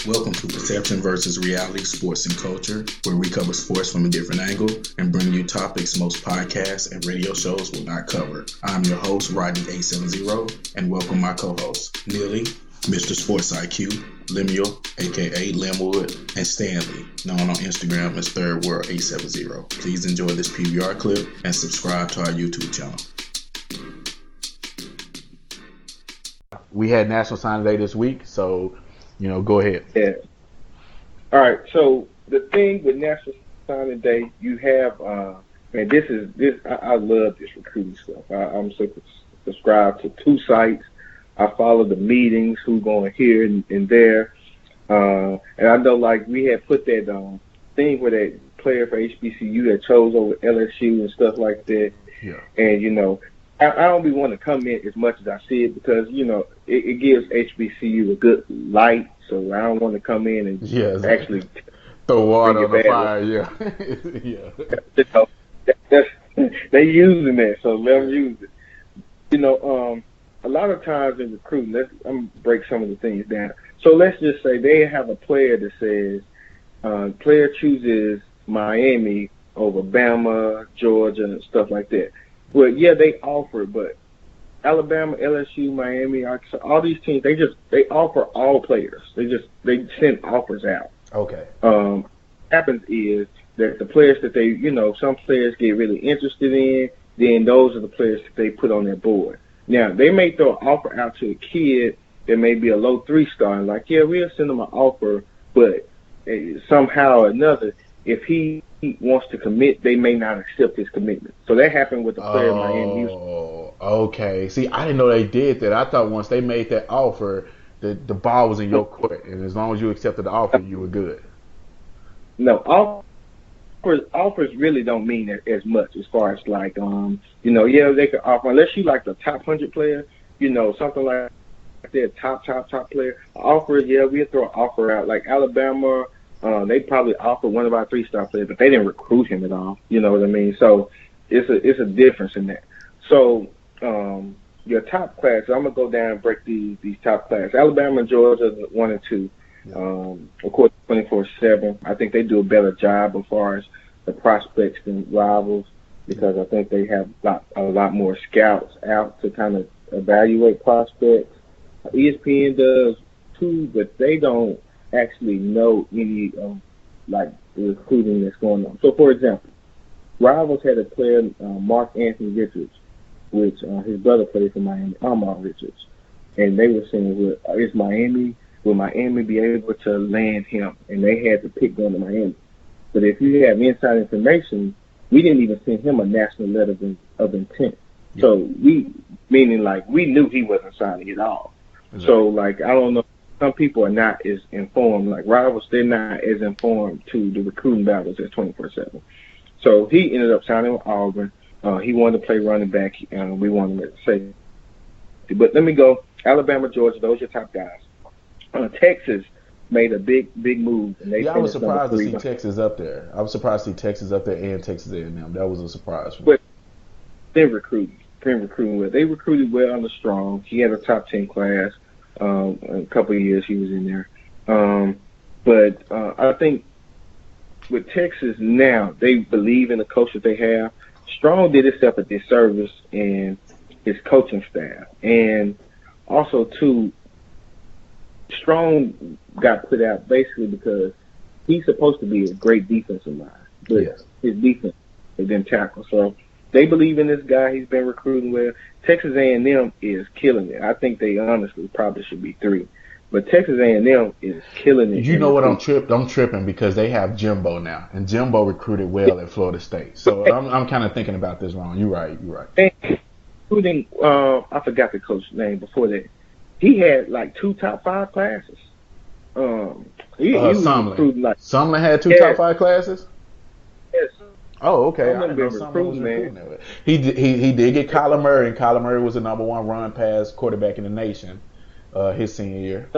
Welcome to Perception versus Reality Sports and Culture, where we cover sports from a different angle and bring you topics most podcasts and radio shows will not cover. I'm your host, Rodney870, and welcome my co-hosts, Neely, Mr. Sports IQ, Lemuel, aka Limwood, and Stanley, known on Instagram as Third World 870. Please enjoy this PBR clip and subscribe to our YouTube channel. We had National Signing Day this week, so go ahead. Yeah. All right. So the thing with National Signing Day, you have, I love this recruiting stuff. I'm subscribed to two sites. I follow the meetings, who's going here and there. And I know, like, we had put that thing where that player for HBCU that chose over LSU and stuff like that. Yeah. And, I don't be wanting to comment as much as I see it because, it gives HBCU a good light. So I don't want to come in and actually throw water on the fire. Yeah. They using that, so let them use it. A lot of times in recruiting, I'm going to break some of the things down. So let's just say they have a player that says, player chooses Miami over Bama, Georgia, and stuff like that. Well, yeah, they offer, but Alabama, LSU, Miami, Arkansas, all these teams, they offer all players. They send offers out. Okay. Happens is that the players that they, some players get really interested in, then those are the players that they put on their board. Now, they may throw an offer out to a kid that may be a low 3-star, and like, yeah, we'll send them an offer, but somehow or another, if he wants to commit, they may not accept his commitment. So that happened with the player in Miami. Oh, okay. See, I didn't know they did that. I thought once they made that offer, the ball was in your court, and as long as you accepted the offer, you were good. No, offers really don't mean as much as far as like, they could offer, unless you like the top 100 player, something like that, top player. Offers, yeah, we'll throw an offer out. Like Alabama, they probably offered one of our 3-star players, but they didn't recruit him at all. You know what I mean? So it's a difference in that. So your top class, I'm gonna go down and break these top class. Alabama and Georgia, 1 and 2. Of course, 24/7. I think they do a better job as far as the prospects than rivals because I think they have a lot more scouts out to kind of evaluate prospects. ESPN does too, but they don't actually know any of the recruiting that's going on. So, for example, Rivals had a player, Mark Anthony Richards, which his brother played for Miami, Amar Richards, and they were saying, will Miami be able to land him? And they had to pick going to Miami. But if you have inside information, we didn't even send him a national letter of intent. Yeah. So we knew he wasn't signing at all. Exactly. So I don't know. Some people are not as informed. Like Rivals, they're not as informed to the recruiting battles as 24/7. So he ended up signing with Auburn. He wanted to play running back, and we wanted him at safety. But let me go. Alabama, Georgia, those are your top guys. Texas made a big move. And I was surprised to see Texas up there. I was surprised to see Texas up there and Texas A&M. That was a surprise for me. But they're recruiting well. They recruited well under Strong. He had a top 10 class. A couple of years he was in there. But I think with Texas now, they believe in the coach that they have. Strong did himself a disservice in his coaching staff. And also, too, Strong got put out basically because he's supposed to be a great defensive mind. But his defense, they didn't tackle. So they believe in this guy. He's been recruiting well. Texas A&M is killing it. I think they honestly probably should be 3. But Texas A&M is killing it. You know what? I'm tripping because they have Jimbo now, and Jimbo recruited well at Florida State. So I'm kind of thinking about this wrong. You're right. Including, I forgot the coach's name before that. He had 2 top 5 classes. He was recruiting Sumlin had 2 top 5 classes. Yes. Oh, okay. I didn't know Sumlin was recruiting that. He did get Kyler Murray, and Kyler Murray was the number 1 run pass quarterback in the nation his senior year.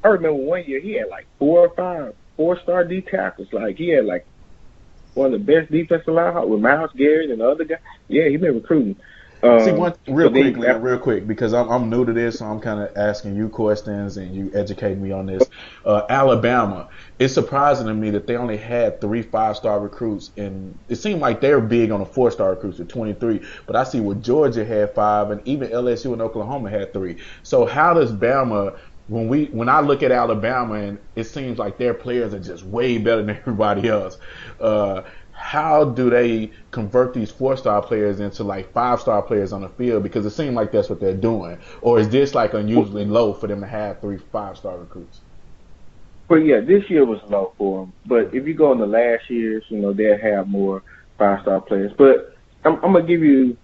I remember one year he had 4 or 5 4-star D tackles. He had one of the best defensive line with Myles Garrett and the other guy. Yeah, he been recruiting. See, real quick, because I'm new to this, so I'm kind of asking you questions and you educate me on this. Alabama, it's surprising to me that they only had 3 5-star recruits, and it seemed like they're big on the 4-star recruits with 23. But I see what Georgia had 5, and even LSU and Oklahoma had 3. So how does Bama? When I look at Alabama, and it seems like their players are just way better than everybody else. How do they convert these 4-star players into like 5-star players on the field? Because it seems like that's what they're doing. Or is this like unusually low for them to have 3 5-star recruits? Well, yeah, this year was low for them. But if you go into last year's, they'll have more 5-star players. But I'm gonna give you,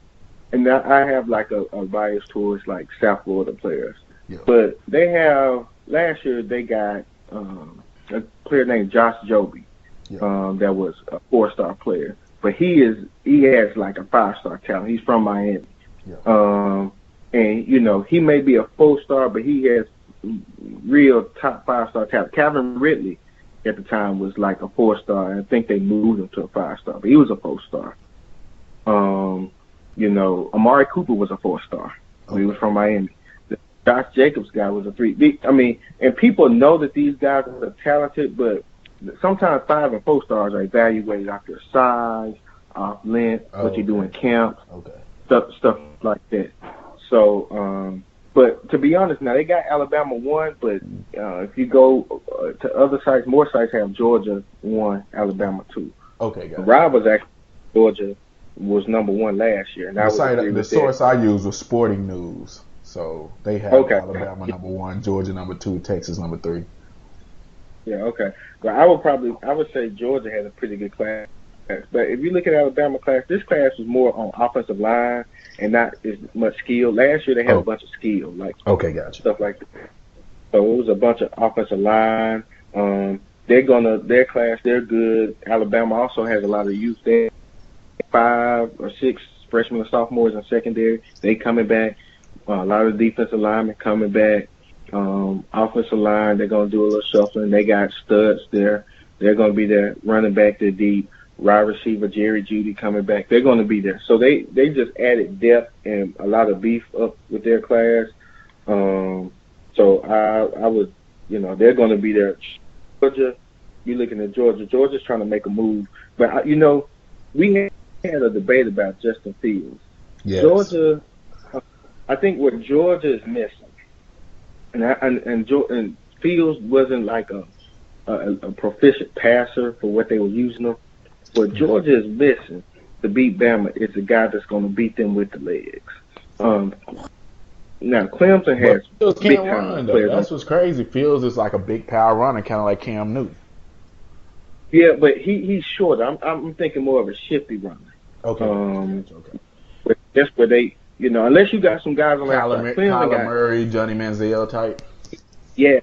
and I have like a bias towards like South Florida players. Yeah. But they have last year they got a player named Josh Joby. Yeah. That was a 4-star player, but he has like a 5-star talent. He's from Miami, yeah. And he may be a 4-star, but he has real top 5-star talent. Calvin Ridley at the time was like a 4-star, and I think they moved him to a 5-star, but he was a 4-star. Amari Cooper was a 4-star. Okay. He was from Miami. The Josh Jacobs guy was a 3. And people know that these guys are talented, but sometimes 5 and 4 stars are evaluated off their size, off length, what you do in camp, stuff like that. So, but to be honest, now they got Alabama 1, but if you go to other sites, more sites have Georgia 1, Alabama 2. Okay, got it. Rob was actually Georgia was number 1 last year. And the source I used was Sporting News, so they have Alabama number 1, Georgia number 2, Texas number 3. Yeah, okay. Well, I would say Georgia had a pretty good class. But if you look at Alabama class, this class was more on offensive line and not as much skill. Last year they had a bunch of skill, like stuff like that. So it was a bunch of offensive line. Their class, they're good. Alabama also has a lot of youth there. 5 or 6 freshmen and sophomores in secondary. They coming back. A lot of defensive linemen coming back. Offensive line, they're going to do a little shuffling. They got studs there. They're going to be there. Running back to deep. Wide receiver Jerry Jeudy coming back. They're going to be there. So they just added depth and a lot of beef up with their class. So I would, they're going to be there. Georgia, you're looking at Georgia. Georgia's trying to make a move. But, we had a debate about Justin Fields. Yes. Georgia, I think what Georgia is missing, and Fields wasn't like a proficient passer for what they were using him. What Georgia is missing to beat Bama is a guy that's going to beat them with the legs. Now Clemson has big time players. That's what's crazy. Fields is like a big power runner, kind of like Cam Newton. Yeah, but he's short. I'm thinking more of a shifty runner. Okay. But that's where they. Unless you got some guys on that side. Kyler Murray, Johnny Manziel type. Yeah,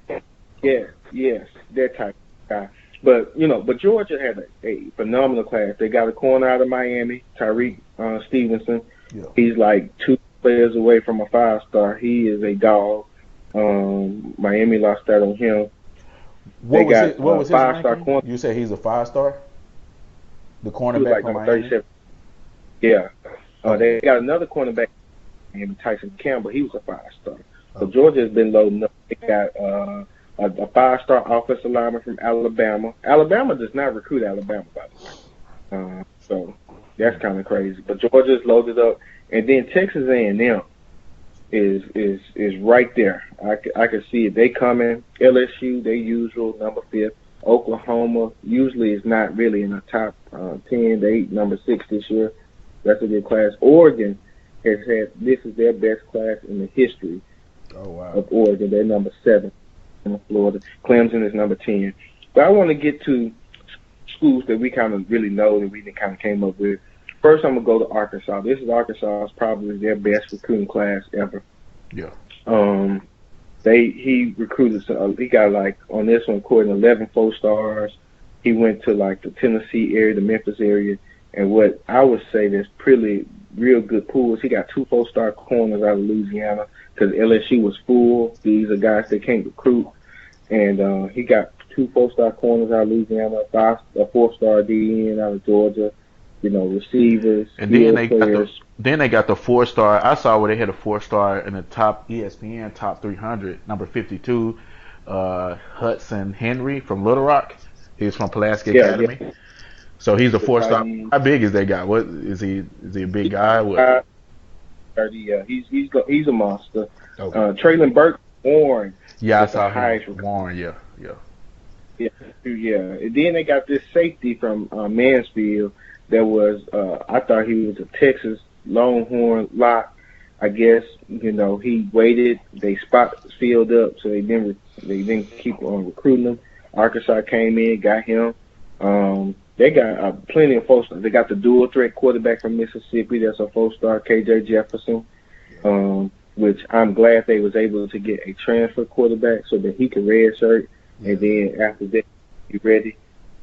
yes, that type of guy. But, but Georgia had a phenomenal class. They got a corner out of Miami, Tyreek Stevenson. Yeah. He's like 2 players away from a 5-star. He is a dog. Miami lost out on him. What was his 5-star corner? You said he's a 5-star? The cornerback from Miami? 37. Yeah. They got another cornerback, Tyson Campbell. He was a 5-star. So Georgia has been loading up. They got a 5-star offensive lineman from Alabama. Alabama does not recruit Alabama, by the way. So that's kind of crazy. But Georgia's loaded up. And then Texas A&M is right there. I can see it. They coming. LSU, they usual, number 5. Oklahoma usually is not really in the top 10. They number 6 this year. That's a good class. Oregon has had, this is their best class in the history of Oregon. They're number 7 in Florida. Clemson is number 10. But I want to get to schools that we kind of really know that we kind of came up with. First, I'm going to go to Arkansas. This is Arkansas is probably their best recruiting class ever. Yeah. He recruited, he got like, on this one, according 11 4-stars. He went to like the Tennessee area, the Memphis area. And what I would say that's pretty real good pools, he got 2 4-star corners out of Louisiana because LSU was full. These are guys they can't recruit. And he got 2 4-star corners out of Louisiana, a 4-star DN out of Georgia. receivers, And then they players. got the 4-star. I saw where they had a 4-star in the top ESPN top 300, number 52, Hudson Henry from Little Rock. He's from Pulaski Yeah, Academy. So he's a 4-star. yeah. How big is that guy? What is he? Is he a big guy? What? 30, yeah, he's a monster. Okay. Traylon Burke, Warren. Yeah, I saw him. Warren, yeah. Yeah. And then they got this safety from Mansfield that was, I thought he was a Texas Longhorn lock. I guess, he waited. They spot filled up, so they didn't keep on recruiting him. Arkansas came in, got him. They got plenty of 4-stars. They got the dual threat quarterback from Mississippi. That's a 4-star, KJ Jefferson. Which I'm glad they was able to get a transfer quarterback so that he could redshirt, and then after that, be ready,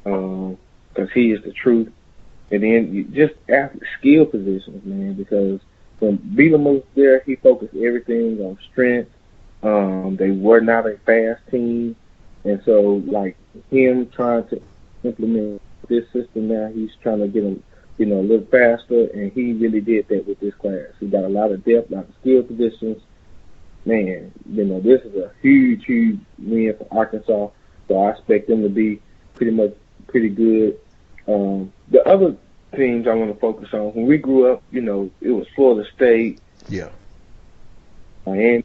because he is the truth. And then you just skill positions, man, because when Bielema was there, he focused everything on strength. They were not a fast team, and so like him trying to implement this system now, he's trying to get them, a little faster, and he really did that with this class. He got a lot of depth, a lot of skill positions. Man, this is a huge, huge win for Arkansas, so I expect them to be pretty good. The other teams I want to focus on, when we grew up, it was Florida State. Yeah. Miami.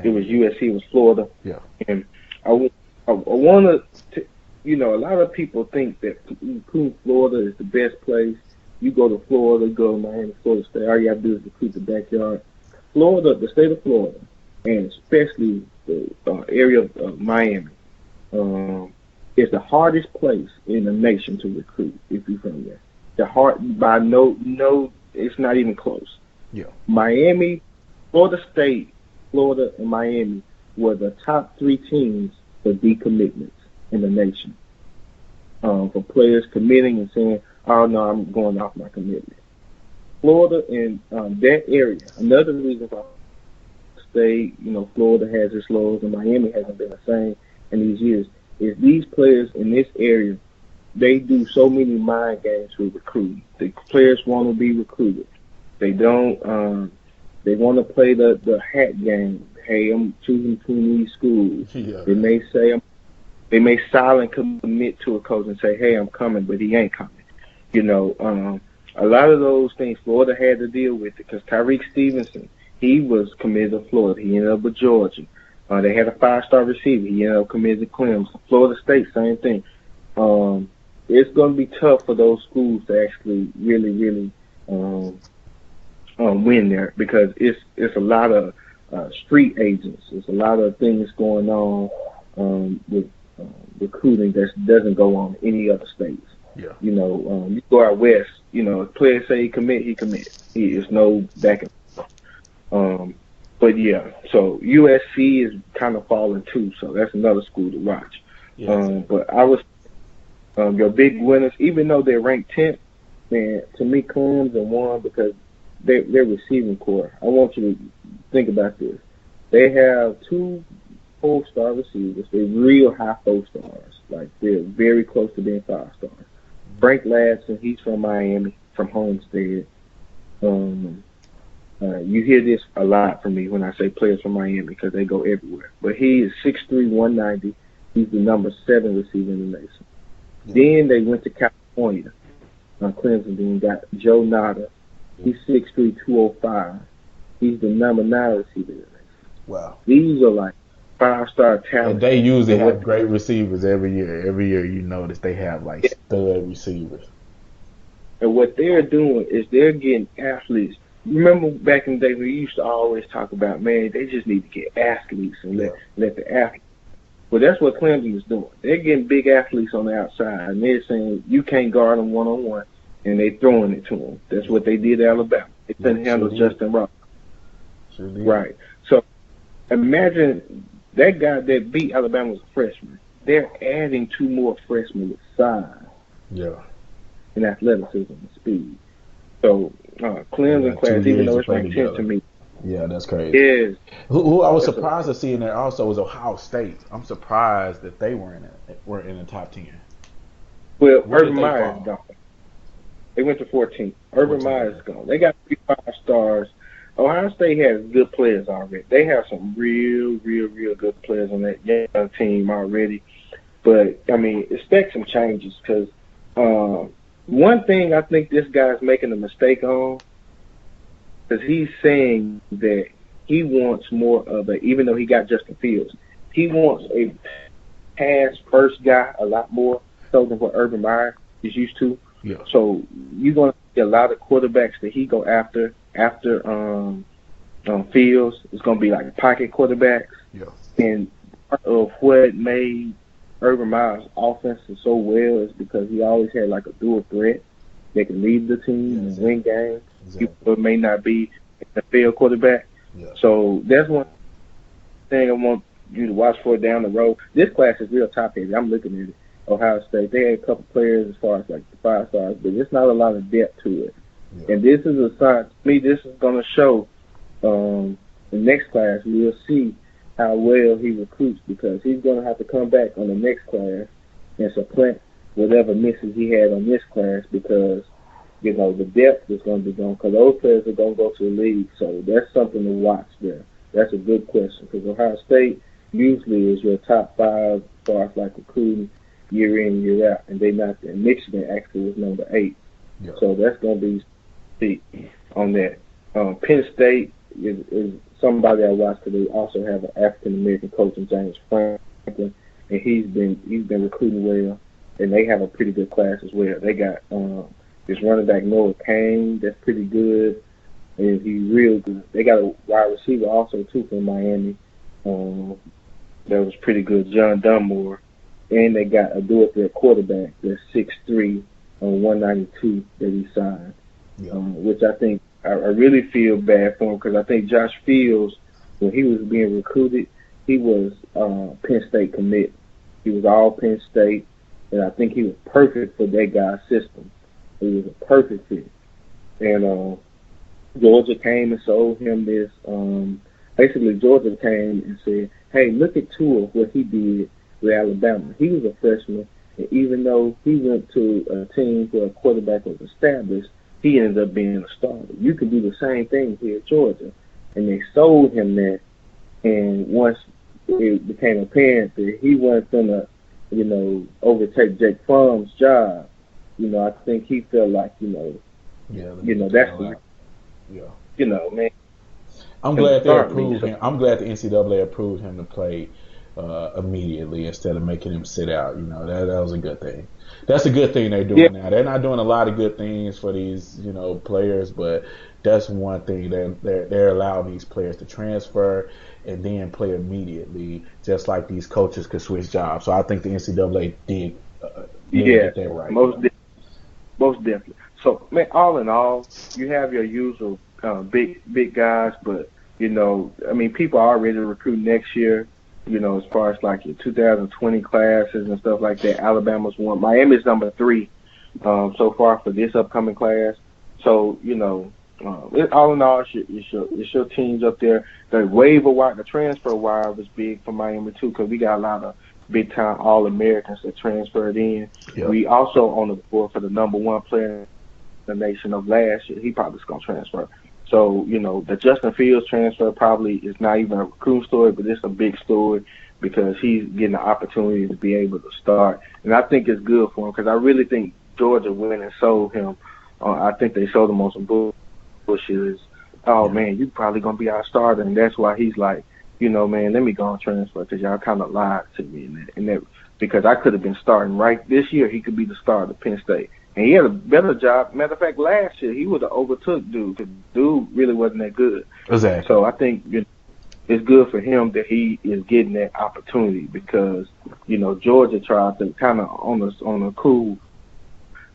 It was USC, it was Florida. Yeah. And I want to, a lot of people think that Florida is the best place. You go to Florida, go to Miami, Florida State, all you have to do is recruit the backyard. Florida, the state of Florida, and especially the area of Miami, is the hardest place in the nation to recruit if you're from there. No, it's not even close. Yeah. Miami, Florida State, Florida, and Miami were the top 3 teams for decommitments in the nation. For players committing and saying, "Oh no, I'm going off my commitment." Florida and that area. Another reason why State, Florida has its lows and Miami hasn't been the same in these years is these players in this area. They do so many mind games with recruiting. The players want to be recruited. They don't. They want to play the hat game. Hey, I'm choosing between these schools. Yeah. They may silent commit to a coach and say, "Hey, I'm coming," but he ain't coming. A lot of those things Florida had to deal with because Tyreek Stevenson, he was committed to Florida. He ended up with Georgia. They had a 5-star receiver. He ended up committed to Clemson. Florida State, same thing. It's going to be tough for those schools to actually really, really win there because it's a lot of street agents. There's a lot of things going on with recruiting that doesn't go on in any other states. Yeah. You go out west, if players say he commit. There's no back and forth. But yeah, so USC is kind of falling too, so that's another school to watch. Yes. But I was your big winners, even though they're ranked 10th, man, to me Clemson won because their receiving core. I want you to think about this. They have 2 4-star receivers. They're real high 4-stars. Like they're very close to being 5-stars. Frank Ladson, he's from Miami, from Homestead. You hear this a lot from me when I say players from Miami because they go everywhere. But he is 6'3", 190. He's the number 7 receiver in the nation. Yeah. Then they went to California. Clemson then got Joe Nada. He's 6'3", 205. He's the number 9 receiver in the nation. Wow. These are like 5-star talent. And they usually have great receivers every year. Every year you notice they have like stud receivers. And what they're doing is they're getting athletes. Remember back in the day we used to always talk about, man, they just need to get athletes and let the athletes. Well, that's what Clemson is doing. They're getting big athletes on the outside, and they're saying you can't guard them one-on-one, and they're throwing it to them. That's what they did at Alabama. They couldn't handle Justin Ross. Right. So imagine that guy that beat Alabama was a freshman. They're adding 2 more freshmen with size. Yeah. And athleticism and speed. So Clemson class, even though it's ranked 10th to me. Yeah, that's crazy. Is who I was surprised to see in there also was Ohio State. I'm surprised that they were in the top 10. Well, Urban Meyer is gone. They went to 14. Urban 14. Meyer is gone. They got 3 5-stars. Ohio State has good players already. They have some real good players on that young team already. But, I mean, expect some changes because one thing I think this guy's making a mistake on is he's saying that he wants more of a, even though he got Justin Fields, he wants a pass-first guy a lot more so than what Urban Meyer is used to. Yeah. So you're going to see a lot of quarterbacks that he go after Fields. It's going to be like pocket quarterbacks. Yeah. And part of what made Urban Meyer's offense so well is because he always had like a dual threat that can lead the team and win games. Exactly. People may not be a field quarterback. Yeah. So that's one thing I want you to watch for down the road. This class is real top heavy. I'm looking at it. Ohio State, they had a couple players as far as like the 5-stars, but there's not a lot of depth to it. Yeah. And this is a sign to me. This is going to show the next class. We'll see how well he recruits because he's going to have to come back on the next class and supplant whatever misses he had on this class because, you know, the depth is going to be gone because those players are going to go to the league. So that's something to watch there. That's a good question because Ohio State usually is your top 5 as far as like recruiting year in, year out, and they not there. Michigan actually was number 8. Yeah. So that's going to be on that. Penn State is somebody I watched because they also have an African-American coach in James Franklin, and he's been recruiting well, and they have a pretty good class as well. They got this running back Noah Payne that's pretty good, and he's real good. They got a wide receiver also, too, from Miami that was pretty good, John Dunmore. And they got a dual-threat quarterback that's 6'3", on 192 that he signed, which I think I really feel bad for him because I think Josh Fields, when he was being recruited, he was Penn State commit. He was all Penn State, and I think he was perfect for that guy's system. He was a perfect fit. And Georgia came and sold him this. Basically, Georgia came and said, hey, look at Tua, what he did with Alabama. He was a freshman, and even though he went to a team where a quarterback was established, he ended up being a starter. You can do the same thing here at Georgia. And they sold him that, and once it became apparent that he wasn't going to, you know, overtake Jake Fromm's job, you know, I think he felt like, you know, that's the, you know, man. I'm glad they approved him. I'm glad the NCAA approved him to play immediately instead of making him sit out. You know, that was a good thing. That's a good thing they're doing now. They're not doing a lot of good things for these, you know, players, but that's one thing. They're allowing these players to transfer and then play immediately, just like these coaches could switch jobs. So I think the NCAA did get that right. Most definitely. So, man, all in all, you have your usual big guys, but, you know, I mean, people are ready to recruit next year. You know, as far as like your 2020 classes and stuff like that, Alabama's 1. Miami's number 3 so far for this upcoming class. So, you know, all in all, it's your teams up there. The transfer wire was big for Miami too, because we got a lot of big time All-Americans that transferred in. Yep. We also on the board for the number 1 player in the nation of last year. He probably is going to transfer. So, you know, the Justin Fields transfer probably is not even a recruiting story, but it's a big story because he's getting the opportunity to be able to start. And I think it's good for him because I really think Georgia went and sold him. I think they sold him on some bullshit. Man, you probably going to be our starter. And that's why he's like, you know, man, let me go and transfer because y'all kind of lied to me in that because I could have been starting right this year. He could be the starter of Penn State. And he had a better job. Matter of fact, last year he would have overtook dude because dude really wasn't that good. Exactly. So I think it's good for him that he is getting that opportunity because, you know, Georgia tried to kind of on the cool.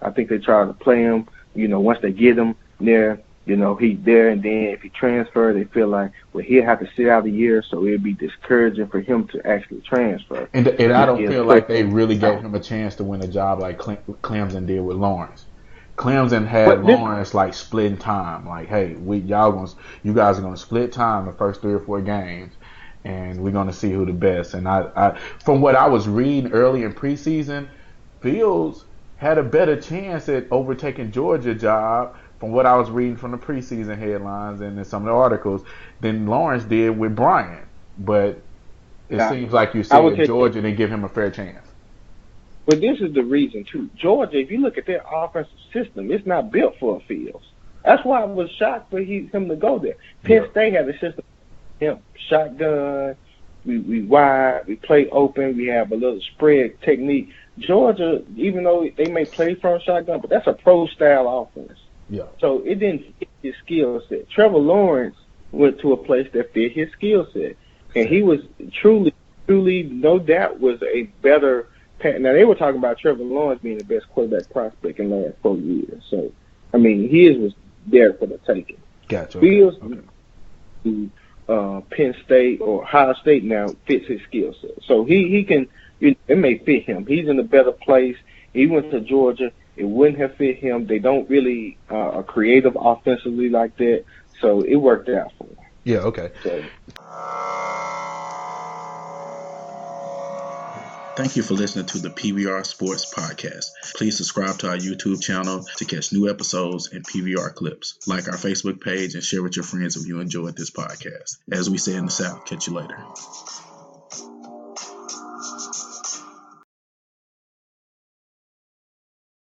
I think they tried to play him. You know, once they get him there, you know, he's there, and then if he transfer, they feel like, well, he'll have to sit out a year, so it'd be discouraging for him to actually transfer. And I don't feel like they really gave him a chance to win a job like Clemson did with Lawrence. Clemson had Lawrence like splitting time, like, hey, you guys are gonna split time the first 3 or 4 games, and we're gonna see who the best. And I from what I was reading early in preseason, Fields had a better chance at overtaking Georgia job from what I was reading from the preseason headlines and in some of the articles than Lawrence did with Bryant. But it seems like you said Georgia didn't give him a fair chance. But this is the reason too. Georgia, if you look at their offensive system, it's not built for a Fields. That's why I was shocked for him to go there. Penn State had a system, shotgun, we wide, we play open, we have a little spread technique. Georgia, even though they may play from shotgun, but that's a pro-style offense. Yeah. So it didn't fit his skill set. Trevor Lawrence went to a place that fit his skill set. And he was truly, no doubt, was a better – now, they were talking about Trevor Lawrence being the best quarterback prospect in the last 4 years. So, I mean, his was there for the taking. Gotcha. Fields to Penn State or Ohio State now fits his skill set. So he can – it may fit him. He's in a better place. He went to Georgia. It wouldn't have fit him. They don't really are creative offensively like that. So it worked out for him. Yeah, okay. So, thank you for listening to the PVR Sports Podcast. Please subscribe to our YouTube channel to catch new episodes and PVR clips. Like our Facebook page and share with your friends if you enjoyed this podcast. As we say in the South, catch you later.